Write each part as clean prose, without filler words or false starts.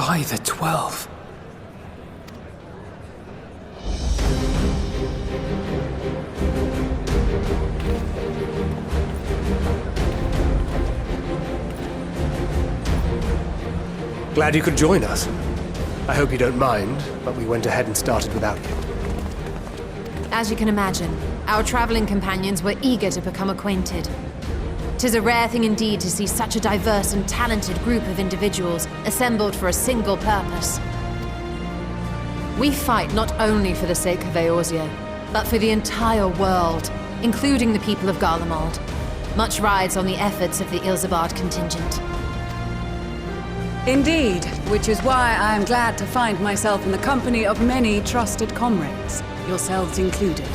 By the 12. Glad you could join us. I hope you don't mind, but we went ahead and started without you. As you can imagine, our traveling companions were eager to become acquainted. 'Tis a rare thing indeed to see such a diverse and talented group of individuals assembled for a single purpose. We fight not only for the sake of Eorzea, but for the entire world, including the people of Garlemald. Much rides on the efforts of the Eorzea contingent. Indeed, which is why I am glad to find myself in the company of many trusted comrades, yourselves included.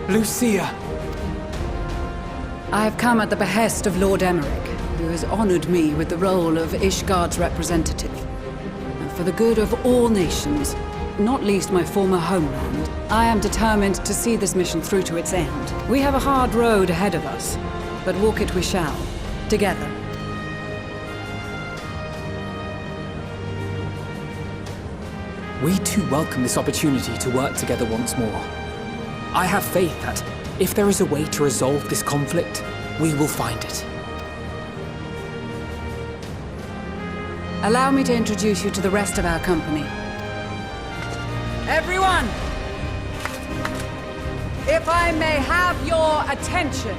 Lucia! I have come at the behest of Lord Emmerich, who has honored me with the role of Ishgard's representative. And for the good of all nations, not least my former homeland, I am determined to see this mission through to its end. We have a hard road ahead of us, but walk it we shall, together. We too welcome this opportunity to work together once more. I have faith that, if there is a way to resolve this conflict, we will find it. Allow me to introduce you to the rest of our company. Everyone! If I may have your attention.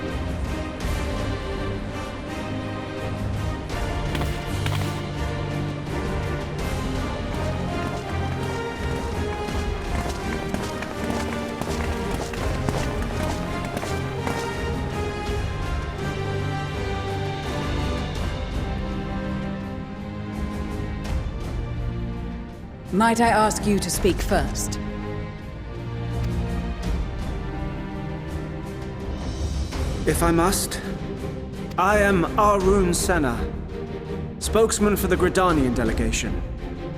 Might I ask you to speak first? If I must, I am Arun Senna, spokesman for the Gridanian delegation,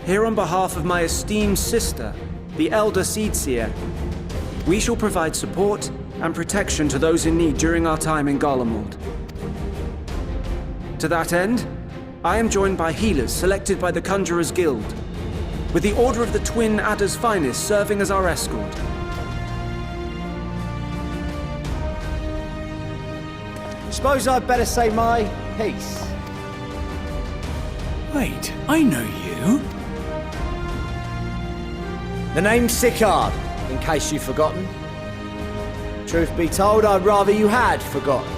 here on behalf of my esteemed sister, the Elder Eorzea. We shall provide support and protection to those in need during our time in Garlemald. To that end, I am joined by healers selected by the Conjurers Guild, with the Order of the Twin Adder's Finest serving as our escort. Suppose I'd better say my piece. Wait, I know you. The name's Sicard, in case you've forgotten. Truth be told, I'd rather you had forgotten.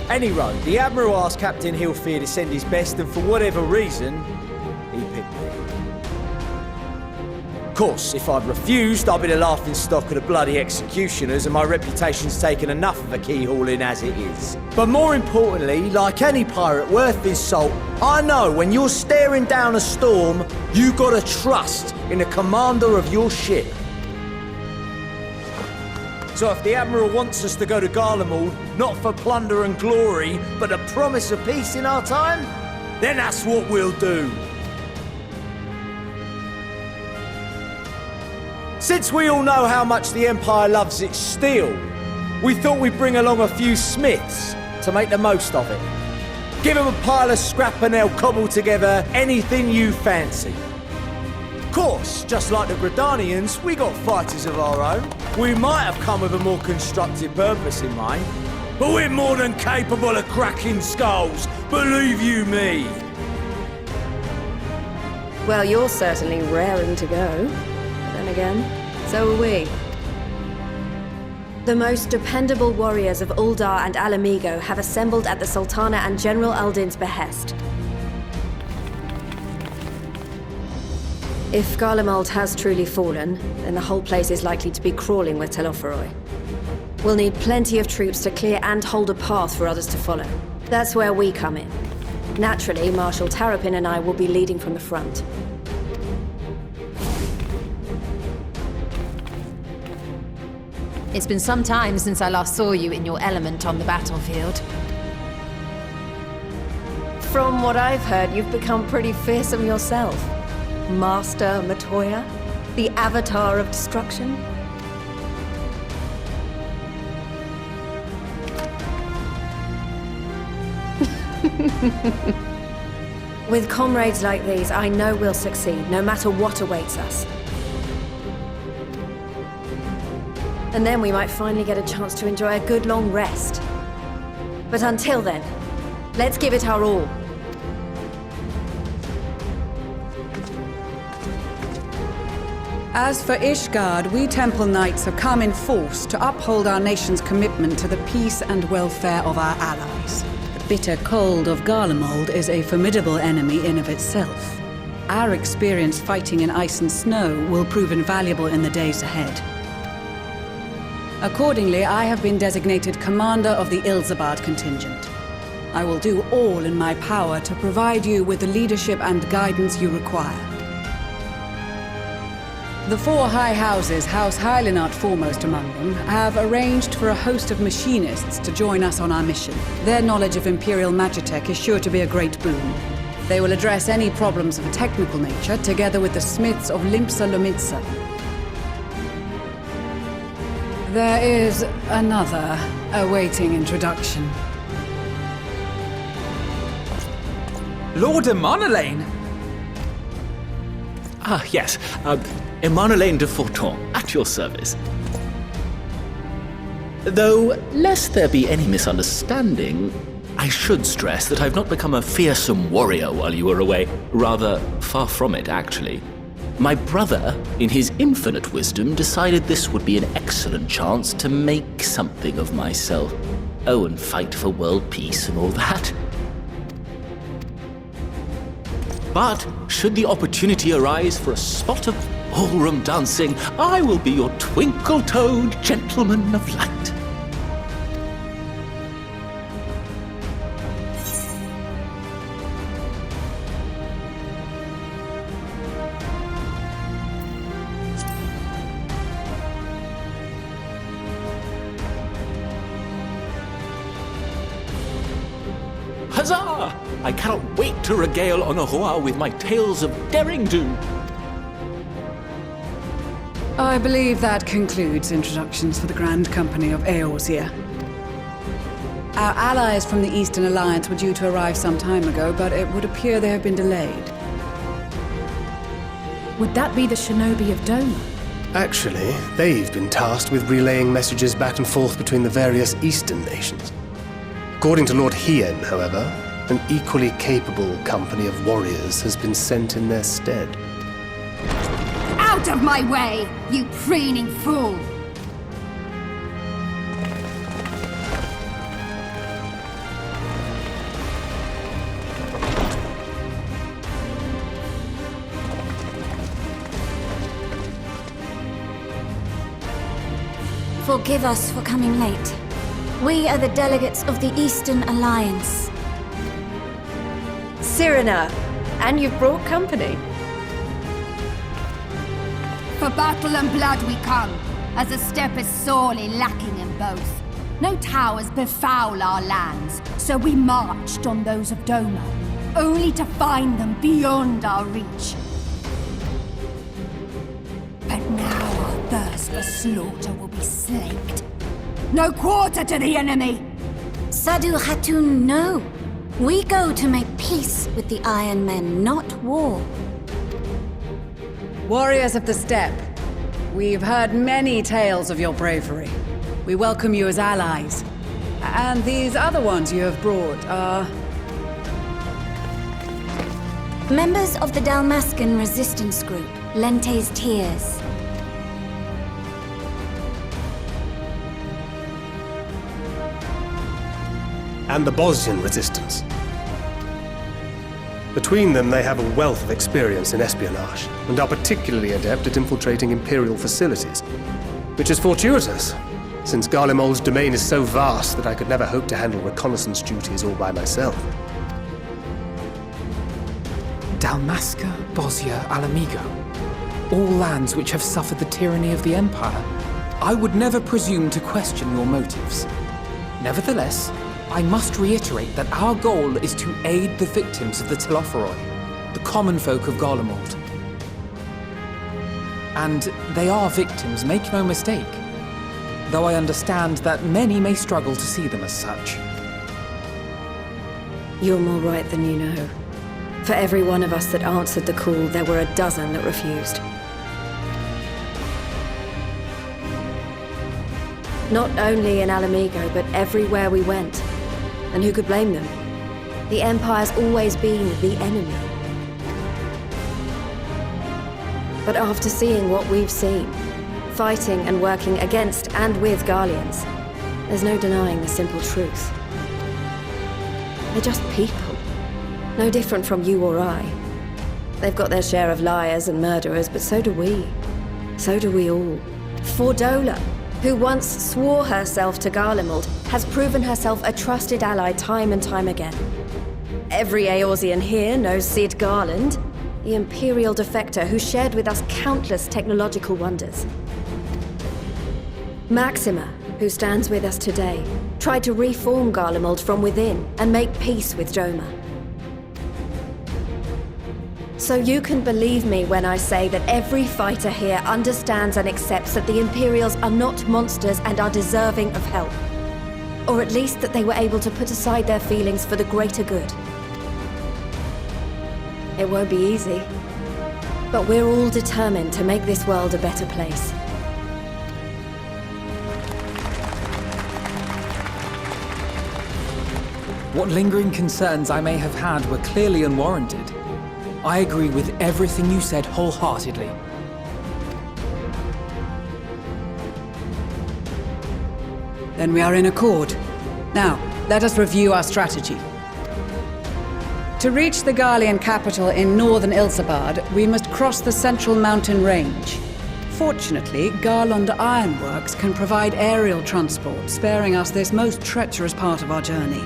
Anyway, the Admiral asked Captain Hilfear to send his best, and for whatever reason, he picked me. Of course, if I'd refused, I'd be the laughingstock of the bloody executioners, and my reputation's taken enough of a keyhauling as it is. But more importantly, like any pirate worth his salt, I know when you're staring down a storm, you gotta trust in the commander of your ship. So if the Admiral wants us to go to Garlemald, not for plunder and glory, but the promise of peace in our time, then that's what we'll do. Since we all know how much the Empire loves its steel, we thought we'd bring along a few smiths to make the most of it. Give them a pile of scrap and they'll cobble together anything you fancy. Of course, just like the Gridanians, we got fighters of our own. We might have come with a more constructive purpose in mind, but we're more than capable of cracking skulls, believe you me. Well, you're certainly raring to go. Then again, so are we. The most dependable warriors of Uldar and Alamigo have assembled at the Sultana and General Aldin's behest. If Garlemald has truly fallen, then the whole place is likely to be crawling with Telophoroi. We'll need plenty of troops to clear and hold a path for others to follow. That's where we come in. Naturally, Marshal Tarapin and I will be leading from the front. It's been some time since I last saw you in your element on the battlefield. From what I've heard, you've become pretty fearsome yourself. Master Matoya, the Avatar of Destruction. With comrades like these, I know we'll succeed, no matter what awaits us. And then we might finally get a chance to enjoy a good long rest. But until then, let's give it our all. As for Ishgard, we Temple Knights have come in force to uphold our nation's commitment to the peace and welfare of our allies. The bitter cold of Garlemald is a formidable enemy in of itself. Our experience fighting in ice and snow will prove invaluable in the days ahead. Accordingly, I have been designated commander of the Eorzea contingent. I will do all in my power to provide you with the leadership and guidance you require. The four high houses, House Hylinart foremost among them, have arranged for a host of machinists to join us on our mission. Their knowledge of Imperial Magitech is sure to be a great boon. They will address any problems of a technical nature, together with the smiths of Limpsa Lomitsa. There is another awaiting introduction. Lord Emanolain! Ah, yes. Emanolain de Forton, at your service. Though, lest there be any misunderstanding, I should stress that I've not become a fearsome warrior while you were away. Rather, far from it, actually. My brother, in his infinite wisdom, decided this would be an excellent chance to make something of myself. Oh, and fight for world peace and all that. But, should the opportunity arise for a spot of ballroom dancing, I will be your twinkle-toed gentleman of light. Huzzah! I cannot wait to regale Eorzea with my tales of derring-do. I believe that concludes introductions for the Grand Company of Eorzea. Our allies from the Eastern Alliance were due to arrive some time ago, but it would appear they have been delayed. Would that be the shinobi of Doma? Actually, they've been tasked with relaying messages back and forth between the various Eastern nations. According to Lord Hien, however, an equally capable company of warriors has been sent in their stead. Out of my way, you preening fool! Forgive us for coming late. We are the delegates of the Eastern Alliance. Cyrena, and you've brought company. For battle and blood we come, as the steppe is sorely lacking in both. No towers befoul our lands, so we marched on those of Doma, only to find them beyond our reach. But now our thirst for slaughter will be slaked. No quarter to the enemy! Sadu Hatun, no. We go to make peace with the Iron Men, not war. Warriors of the Steppe, we've heard many tales of your bravery. We welcome you as allies. And these other ones you have brought are... Members of the Dalmascan resistance group, Lente's Tears. And the Bosnian resistance. Between them, they have a wealth of experience in espionage, and are particularly adept at infiltrating Imperial facilities. Which is fortuitous, since Garlemald's domain is so vast that I could never hope to handle reconnaissance duties all by myself. Dalmasca, Bosnia, Alamigo. All lands which have suffered the tyranny of the Empire. I would never presume to question your motives. Nevertheless, I must reiterate that our goal is to aid the victims of the Telophoroi, the common folk of Garlemald. And they are victims, make no mistake, though I understand that many may struggle to see them as such. You're more right than you know. For every one of us that answered the call, there were a dozen that refused. Not only in Alamigo, but everywhere we went. And who could blame them? The Empire's always been the enemy. But after seeing what we've seen, fighting and working against and with Garleans, there's no denying the simple truth. They're just people. No different from you or I. They've got their share of liars and murderers, but so do we. So do we all. Fordola, who once swore herself to Garlemald, has proven herself a trusted ally time and time again. Every Eorzean here knows Cid Garland, the Imperial defector who shared with us countless technological wonders. Maxima, who stands with us today, tried to reform Garlemald from within and make peace with Doma. So you can believe me when I say that every fighter here understands and accepts that the Imperials are not monsters and are deserving of help. Or at least that they were able to put aside their feelings for the greater good. It won't be easy, but we're all determined to make this world a better place. What lingering concerns I may have had were clearly unwarranted. I agree with everything you said wholeheartedly. Then we are in accord. Now, let us review our strategy. To reach the Garlean capital in northern Ilsabard, we must cross the central mountain range. Fortunately, Garlemald Ironworks can provide aerial transport, sparing us this most treacherous part of our journey.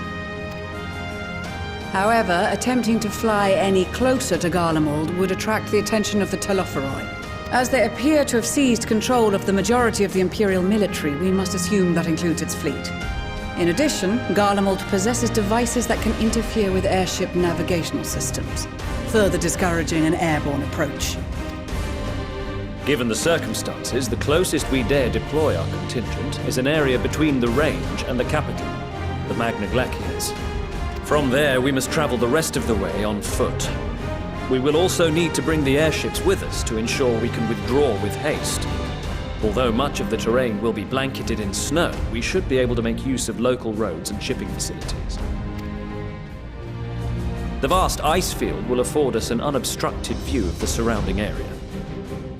However, attempting to fly any closer to Garlemald would attract the attention of the Telophoroi. As they appear to have seized control of the majority of the Imperial military, we must assume that includes its fleet. In addition, Garlemald possesses devices that can interfere with airship navigational systems, further discouraging an airborne approach. Given the circumstances, the closest we dare deploy our contingent is an area between the range and the capital, the Magna Glaciers. From there, we must travel the rest of the way on foot. We will also need to bring the airships with us to ensure we can withdraw with haste. Although much of the terrain will be blanketed in snow, we should be able to make use of local roads and shipping facilities. The vast ice field will afford us an unobstructed view of the surrounding area.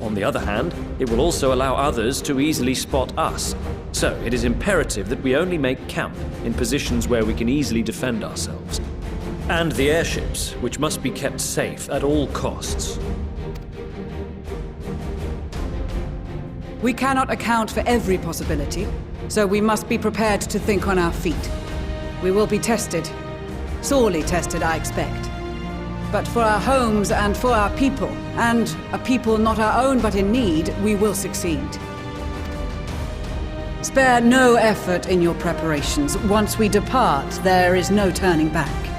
On the other hand, it will also allow others to easily spot us, so it is imperative that we only make camp in positions where we can easily defend ourselves. And the airships, which must be kept safe at all costs. We cannot account for every possibility, so we must be prepared to think on our feet. We will be tested. Sorely tested, I expect. But for our homes and for our people, and a people not our own but in need, we will succeed. Spare no effort in your preparations. Once we depart, there is no turning back.